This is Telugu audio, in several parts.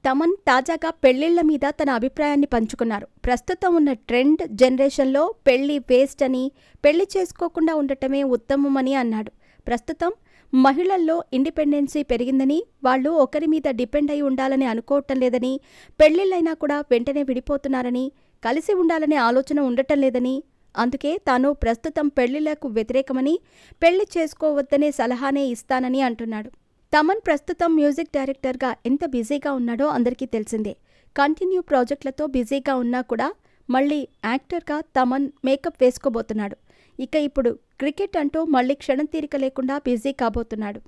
తమన్ తాజాగా పెళ్లిళ్ల మీద తన అభిప్రాయాన్ని పంచుకున్నారు. ప్రస్తుతం ఉన్న ట్రెండ్ జనరేషన్లో పెళ్లి వేస్ట్ అని, పెళ్లి చేసుకోకుండా ఉండటమే ఉత్తమమని అన్నాడు. ప్రస్తుతం మహిళల్లో ఇండిపెండెన్సీ పెరిగిందని, వాళ్ళు ఒకరి మీద డిపెండ్ అయి ఉండాలని అనుకోవటం లేదని, పెళ్లిళ్లైనా కూడా వెంటనే విడిపోతున్నారని, కలిసి ఉండాలనే ఆలోచన ఉండటం లేదని, అందుకే తాను ప్రస్తుతం పెళ్లిళ్లకు వ్యతిరేకమని, పెళ్లి చేసుకోవద్దనే సలహానే ఇస్తానని అంటున్నాడు. తమన్ ప్రస్తుతం మ్యూజిక్ డైరెక్టర్గా ఎంత బిజీగా ఉన్నాడో అందరికీ తెలిసిందే. కంటిన్యూ ప్రాజెక్టులతో బిజీగా ఉన్నా కూడా మళ్ళీ యాక్టర్గా తమన్ మేకప్ వేసుకోబోతున్నాడు. ఇక ఇప్పుడు క్రికెట్ అంటూ మళ్ళీ క్షణం తీరిక లేకుండా బిజీ కాబోతున్నాడు.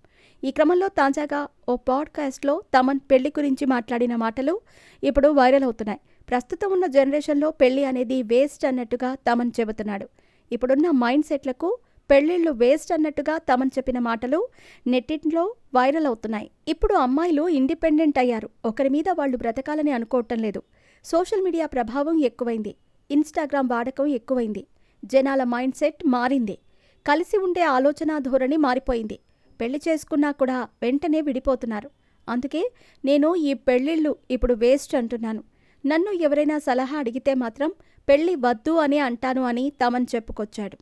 ఈ క్రమంలో తాజాగా ఓ పాడ్కాస్ట్లో తమన్ పెళ్లి గురించి మాట్లాడిన మాటలు ఇప్పుడు వైరల్ అవుతున్నాయి. ప్రస్తుతం ఉన్న జనరేషన్లో పెళ్లి అనేది వేస్ట్ అన్నట్టుగా తమన్ చెబుతున్నాడు. ఇప్పుడున్న మైండ్ సెట్లకు పెళ్లిళ్లు వేస్ట్ అన్నట్టుగా తమన్ చెప్పిన మాటలు నెట్టింట్లో వైరల్ అవుతున్నాయి. ఇప్పుడు అమ్మాయిలు ఇండిపెండెంట్ అయ్యారు. ఒకరి మీద వాళ్ళు బ్రతకాలని అనుకోవటం లేదు. సోషల్ మీడియా ప్రభావం ఎక్కువైంది. ఇన్స్టాగ్రామ్ వాడకం ఎక్కువైంది. జనాల మైండ్ సెట్ మారింది. కలిసి ఉండే ఆలోచన ధోరణి మారిపోయింది. పెళ్లి చేసుకున్నా కూడా వెంటనే విడిపోతున్నారు. అందుకే నేను ఈ పెళ్లిళ్లు ఇప్పుడు వేస్ట్ అంటున్నాను. నన్ను ఎవరైనా సలహా అడిగితే మాత్రం పెళ్లి వద్దు అని అంటాను అని తమన్ చెప్పుకొచ్చాడు.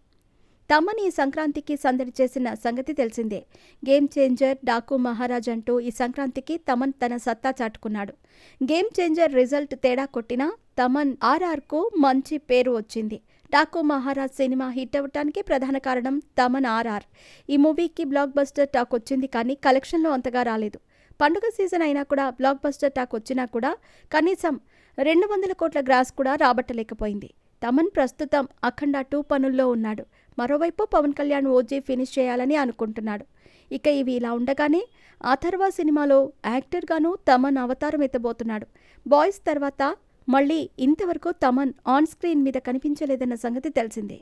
తమన్ ఈ సంక్రాంతికి సందడి చేసిన సంగతి తెలిసిందే. గేమ్ చేంజర్, డాకు మహారాజ్ అంటూ ఈ సంక్రాంతికి తమన్ తన సత్తా చాటుకున్నాడు. గేమ్ చేంజర్ రిజల్ట్ తేడా కొట్టినా తమన్ ఆర్ఆర్కు మంచి పేరు వచ్చింది. డాకు మహారాజ్ సినిమా హిట్ అవ్వటానికి ప్రధాన కారణం తమన్ ఆర్ఆర్. ఈ మూవీకి బ్లాక్ బస్టర్ టాక్ వచ్చింది, కానీ కలెక్షన్లో అంతగా రాలేదు. పండుగ సీజన్ అయినా కూడా బ్లాక్ బస్టర్ టాక్ వచ్చినా కూడా కనీసం 200 కోట్ల గ్రాస్ కూడా రాబట్టలేకపోయింది. తమన్ ప్రస్తుతం అఖండ 2 పనుల్లో ఉన్నాడు. మరోవైపు పవన్ కళ్యాణ్ ఓజీ ఫినిష్ చేయాలని అనుకుంటున్నాడు. ఇక ఇవి ఇలా ఉండగానే అథర్వ సినిమాలో యాక్టర్గాను తమన్ అవతారం ఎత్తబోతున్నాడు. బాయ్స్ తర్వాత మళ్ళీ ఇంతవరకు తమన్ ఆన్ స్క్రీన్ మీద కనిపించలేదన్న సంగతి తెలిసిందే.